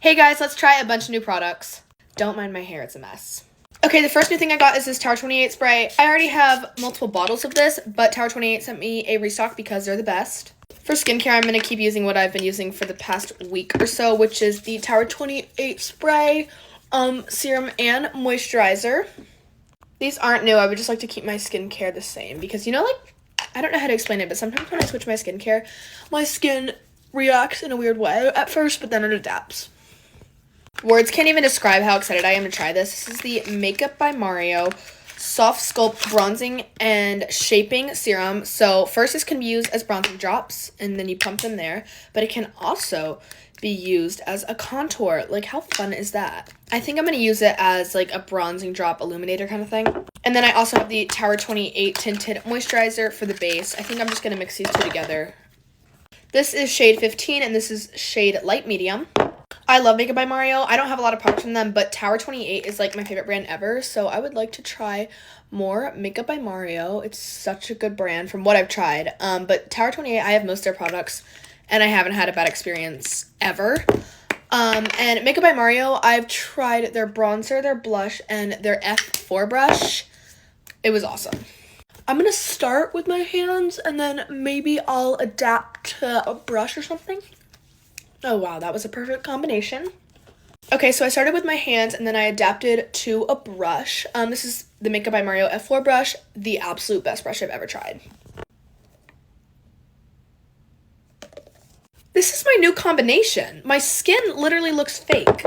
Hey guys, let's try a bunch of new products. Don't mind my hair, it's a mess. Okay, the first new thing I got is this Tower 28 spray. I already have multiple bottles of this, but Tower 28 sent me a restock because they're the best. For skincare, I'm going to keep using what I've been using for the past week or so, which is the Tower 28 spray, serum and moisturizer. These aren't new. I would just like to keep my skincare the same because, I don't know how to explain it, but sometimes when I switch my skincare, my skin reacts in a weird way at first, but then it adapts. Words can't even describe how excited I am to try this. This is the Makeup by Mario Soft Sculpt Bronzing and Shaping Serum. So first this can be used as bronzing drops, and then you pump them there. But it can also be used as a contour. Like, how fun is that? I think I'm going to use it as, like, a bronzing drop illuminator kind of thing. And then I also have the Tower 28 Tinted Moisturizer for the base. I think I'm just going to mix these two together. This is shade 15, and this is shade Light Medium. I love Makeup by Mario. I don't have a lot of products from them, but Tower 28 is like my favorite brand ever, so I would like to try more Makeup by Mario. It's such a good brand from what I've tried. But Tower 28, I have most of their products, and I haven't had a bad experience ever. And Makeup by Mario, I've tried their bronzer, their blush, and their F4 brush. It was awesome. I'm going to start with my hands, and then maybe I'll adapt to a brush or something. Oh, wow, that was a perfect combination. Okay, so I started with my hands, and then I adapted to a brush. This is the Makeup by Mario F4 brush, the absolute best brush I've ever tried. This is my new combination. My skin literally looks fake.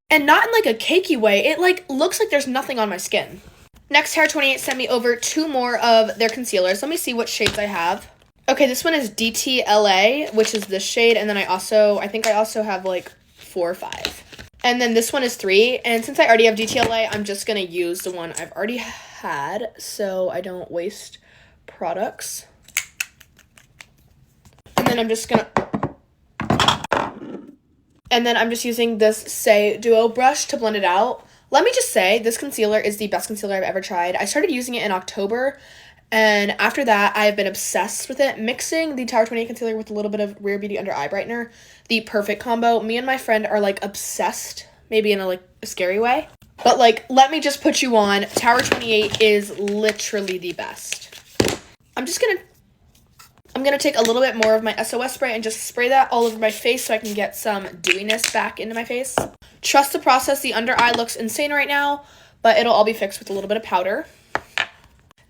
And not in, like, a cakey way. It, like, looks like there's nothing on my skin. Next, Tower 28 sent me over 2 more of their concealers. Let me see what shades I have. Okay, this one is DTLA, which is this shade, and then I think I also have like 4 or 5. And then this one is 3, and since I already have DTLA, I'm just going to use the one I've already had, so I don't waste products. And then I'm just using this Say Duo brush to blend it out. Let me just say, this concealer is the best concealer I've ever tried. I started using it in October, and after that, I've been obsessed with it. Mixing the Tower 28 concealer with a little bit of Rare Beauty Under Eye Brightener, the perfect combo. Me and my friend are, like, obsessed, maybe in a scary way. But, like, let me just put you on. Tower 28 is literally the best. I'm gonna take a little bit more of my SOS spray and just spray that all over my face so I can get some dewiness back into my face. Trust the process. The under eye looks insane right now, but it'll all be fixed with a little bit of powder.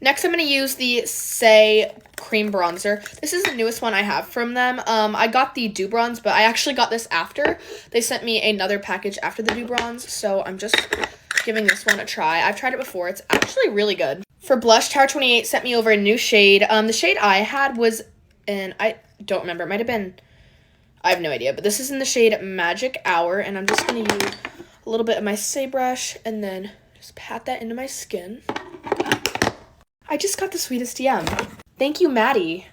Next, I'm going to use the Say Cream Bronzer. This is the newest one I have from them. I got the Dew Bronze, but I actually got this after. They sent me another package after the Dew Bronze, so I'm just giving this one a try. I've tried it before. It's actually really good. For blush, Tower 28 sent me over a new shade. The shade I had was in, I don't remember. It might have been, I have no idea, but this is in the shade Magic Hour, and I'm just going to use a little bit of my Say brush and then just pat that into my skin. I just got the sweetest DM. Thank you, Maddie.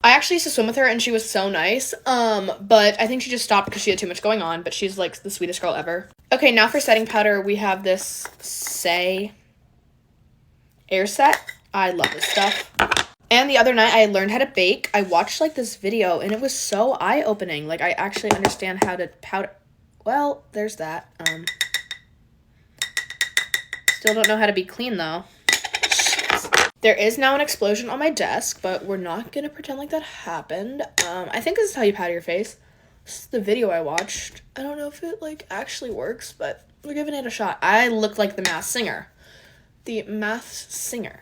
I actually used to swim with her, and she was so nice, but I think she just stopped because she had too much going on, but she's, like, the sweetest girl ever. Okay, now for setting powder, we have this Say Air Set. I love this stuff. And the other night, I learned how to bake. I watched, like, this video, and it was so eye-opening. Like, I actually understand how to powder. Well, there's that. Still don't know how to be clean, though. There is now an explosion on my desk, but we're not going to pretend like that happened. I think this is how you powder your face. This is the video I watched. I don't know if it, like, actually works, but we're giving it a shot. I look like the Masked Singer. The Masked Singer.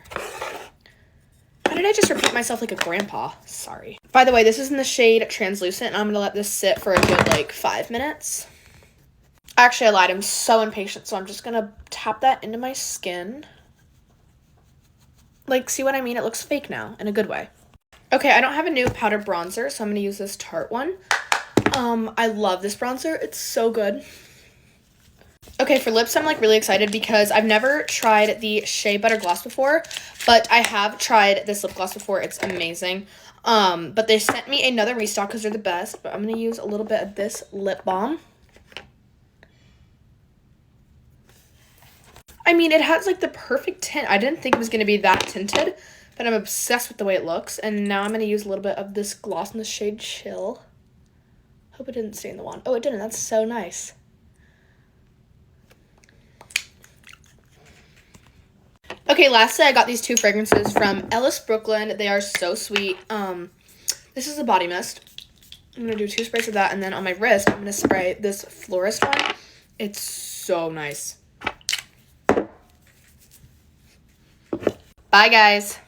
Why did I just repeat myself like a grandpa? Sorry. By the way, this is in the shade Translucent, and I'm going to let this sit for a good, like, 5 minutes. Actually, I lied. I'm so impatient, so I'm just going to tap that into my skin. Like, see what I mean? It looks fake now, in a good way. Okay, I don't have a new powder bronzer, so I'm going to use this Tarte one. I love this bronzer. It's so good. Okay, for lips, I'm, like, really excited because I've never tried the Shea Butter Gloss before, but I have tried this lip gloss before. It's amazing. But they sent me another restock because they're the best, but I'm going to use a little bit of this lip balm. I mean, it has, like, the perfect tint. I didn't think it was going to be that tinted, but I'm obsessed with the way it looks. And now I'm going to use a little bit of this gloss in the shade Chill. Hope it didn't stain the wand. Oh, it didn't. That's so nice. Okay, lastly, I got these two fragrances from Ellis Brooklyn. They are so sweet. This is a body mist. I'm going to do 2 sprays of that, and then on my wrist, I'm going to spray this Florist one. It's so nice. Bye, guys.